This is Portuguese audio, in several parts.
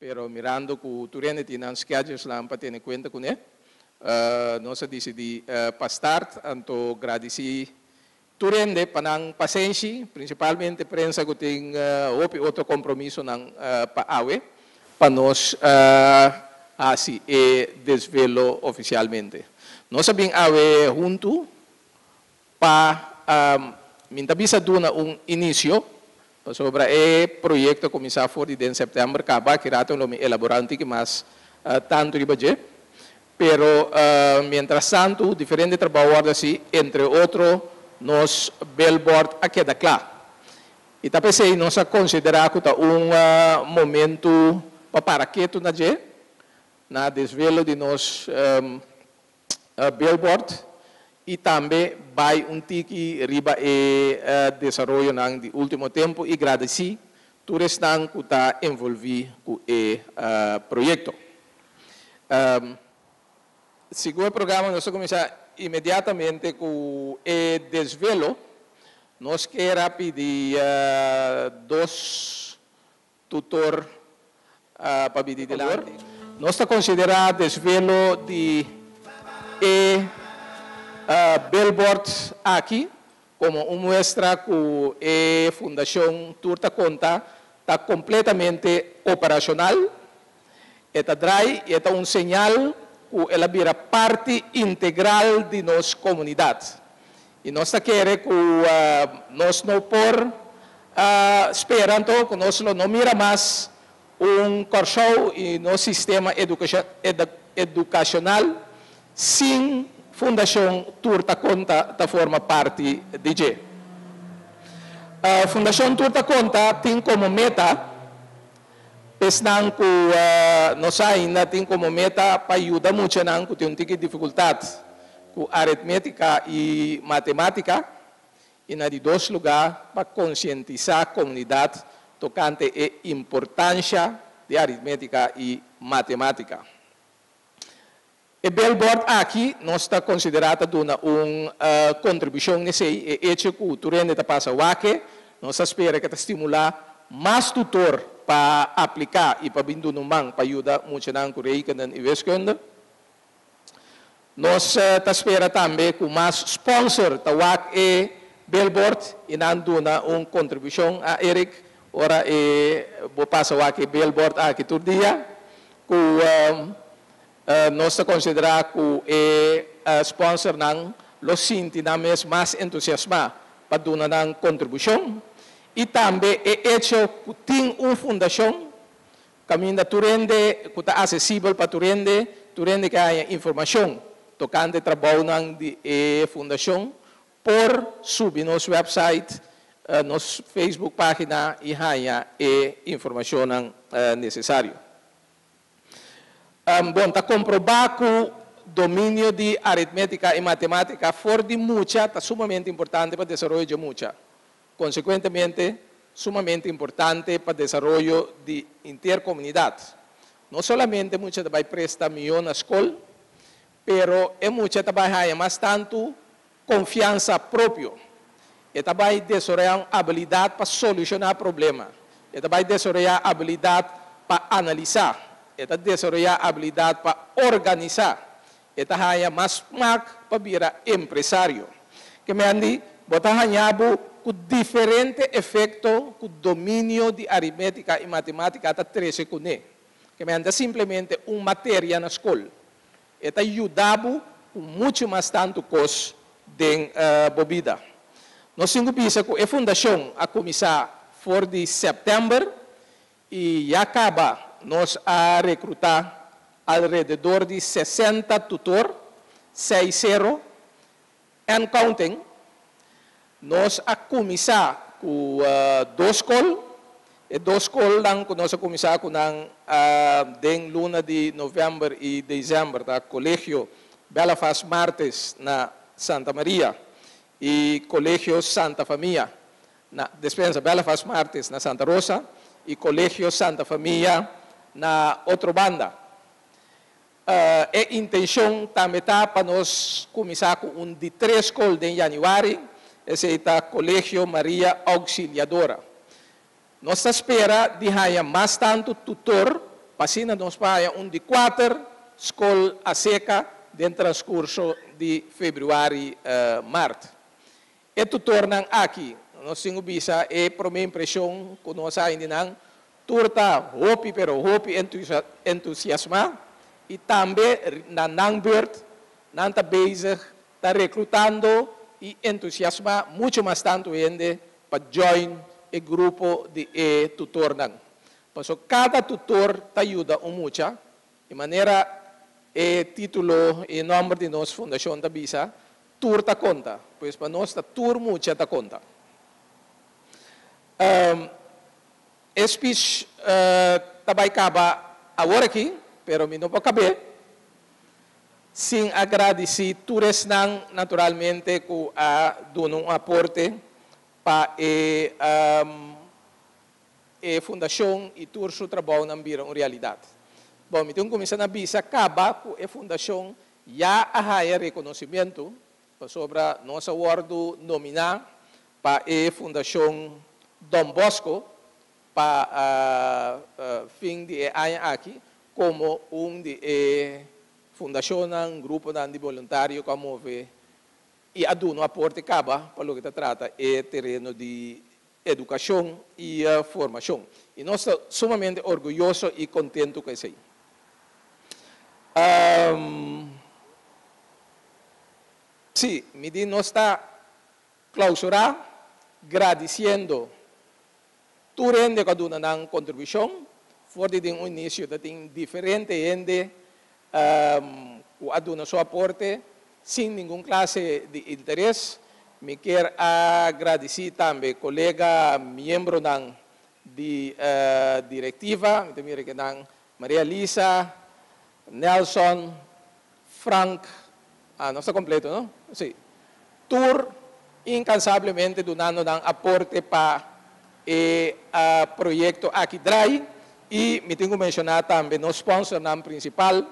Pero mirando que Turende tiene schedules lá para ter em conta com ele, nós decidimos para start, então agradecer Turende para a paciência, principalmente prensa que tem outro compromisso para a AWE, para nós assim desvelo oficialmente. Nós sabemos AWE junto para mintabisa duna início sobre o projeto começar fora de setembro, acaba que rato não me elaborante que mais tanto de budget, pero mientras tanto diferente trabalho assim, entre outros nos billboard aqui da claro. E também sei nós considerar que momento para que tu na desvelo de nos billboard e também vai tiki riba desenvolvimento no último tempo e agradecer todos que está envolvido com o projeto. Segundo o programa, nós começamos imediatamente com o desvelo. Nós queremos pedir dois tutores para pedir de lá. Nós consideramos desvelo de billboard aqui como uma muestra que a Fundação Turta Conta está completamente operacional. Esta DRAI é um sinal que ela vira parte integral de nossa comunidade. E nós queremos que nós não por esperando que nós não mira mais corso e nosso sistema educacional sem Fundação Turta Conta forma parte de G. A Fundação Turta Conta tem como meta, pensando que nós ainda tem como meta para ajudar muito não que tem dificuldade com aritmética e matemática, e na de dois lugares para conscientizar a comunidade tocante a importância de aritmética e matemática. O billboard aqui nós está considerado uma contribuição nesse hecho que o Turende está passando aqui. Nós esperamos que estimular mais tutor para aplicar e para vir no banco para ajudar muito na currícula e wiskunde. Nós esperamos também que mais sponsor está aqui billboard e não dona uma contribuição a Eric. Ora vou passar aqui billboard aqui todo dia que nós consideramos que o sponsor não los sinti mais entusiasmado para dar uma contribuição. E também é hecho que tem uma fundação, caminho da Turende, que está acessível para Turende que há informação tocante ao trabalho da fundação, por subir no nosso website, nossa Facebook página e há informação necessária. Bom, está comprovado que o domínio de aritmética e matemática fora de mucha está sumamente importante para o desenvolvimento de mucha. Consequentemente, sumamente importante para o desenvolvimento de intercomunidade. Não somente mucha vai prestar milhões na escola, pero é mucha também mais tanto confiança própria. E também desenvolver habilidade para solucionar problemas. E também desenvolver habilidade para analisar. Esta desenvolver habilidade para organizar. Esta hanya mais para virar empresário. Que me andi, botar hanhabo com diferente efeito que o domínio de aritmética e matemática está 13 com ele. Que me anda simplesmente uma matéria na escola. Esta ajudava com muito mais tanto custo de bebida. Nós temos que a fundação a começar fora de setembro e acaba nós a recrutar alrededor de 60 tutores, 60, and counting. Nós a começar com duas escolas, e duas escolas que nós a começar com den luna de novembro e dezembro, da Colégio Belfast Martes na Santa Maria e Colégio Santa Família na Despensa Belfast Martes na Santa Rosa e Colégio Santa Família na outra banda. é intenção também para nós começar com de 3 escolas em janeiro, esse é o Colégio Maria Auxiliadora. Nós espera de haver mais tanto tutor, para nós para de 4 escolas a seca dentro do transcurso de fevereiro, março. E tutor não aqui, nós temos visa é para minha impressão que nós ainda não turta hopi pero hopi entusiasma e também na Nangbert não está bezig está recrutando e entusiasma muito mais tanto ainda para join o grupo de tutor não. Porque cada tutor te ajuda muito de maneira título e nome de nossa fundação da visa tur ta conta, pois para nós ta tur muito ta conta. Speech também acaba agora aqui, pero me não pode caber. Sem agradecer todos naturalmente que dão um aporte para a fundação e todo o trabalho não vira uma realidade. Bom, então começando a visa acaba com a fundação já há reconhecimento sobre nossa award nominal para a fundação Dom Bosco para fim de ano aqui como de fundação grupo de voluntário como e aduno aporte acaba para o que trata é terreno de educação e formação. E nós estamos sumamente orgulhosos e contentos com isso. Sim, me diz nós está clausurar, agradecendo tu rende cada uma na contribuição, for de um início de diferente rende o aduna seu aporte sem nenhum classe de interesse. Me quero agradecer também colega membro da diretiva, Maria Lisa, Nelson, Frank, não está completo, não? Sim. Tur incansavelmente donando aporte para o projeto aqui Dry e me tenho que mencionar também no sponsor principal,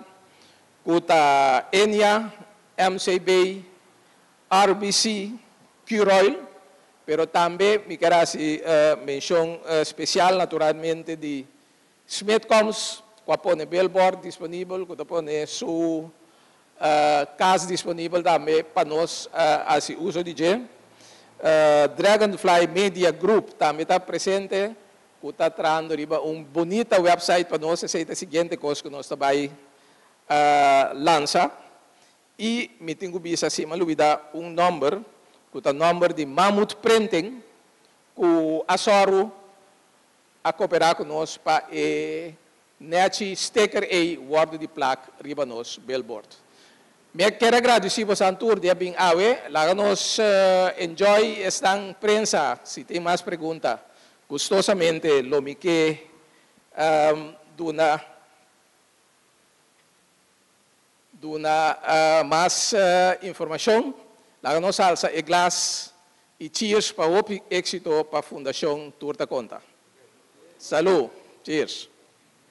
Kuta Enya, MCB, RBC, Q-Royal, pero também me quero menção especial naturalmente de Smithcoms, que põe billboard disponível, que põe sua casa disponível também para nós fazer uso de Dragonfly Media Group também está presente, que está trazendo bonita website para nós, essa é a seguinte coisa que nós também lança. E me tenho visto assim, maluvida número, que é o número de Mammoth Printing, que Asoro a cooperar conosco para net sticker e word de placa riba nos billboard. Me quero agradecer por essa tour de bem awe, lá nos enjoy esta prensa, se tem mais perguntas, gostosamente lo me que duna mais informação, lá nos alça e glass e cheers para o êxito para a Fundação Turta Conta. Salut, cheers.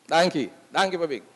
Danke, danke, Babik.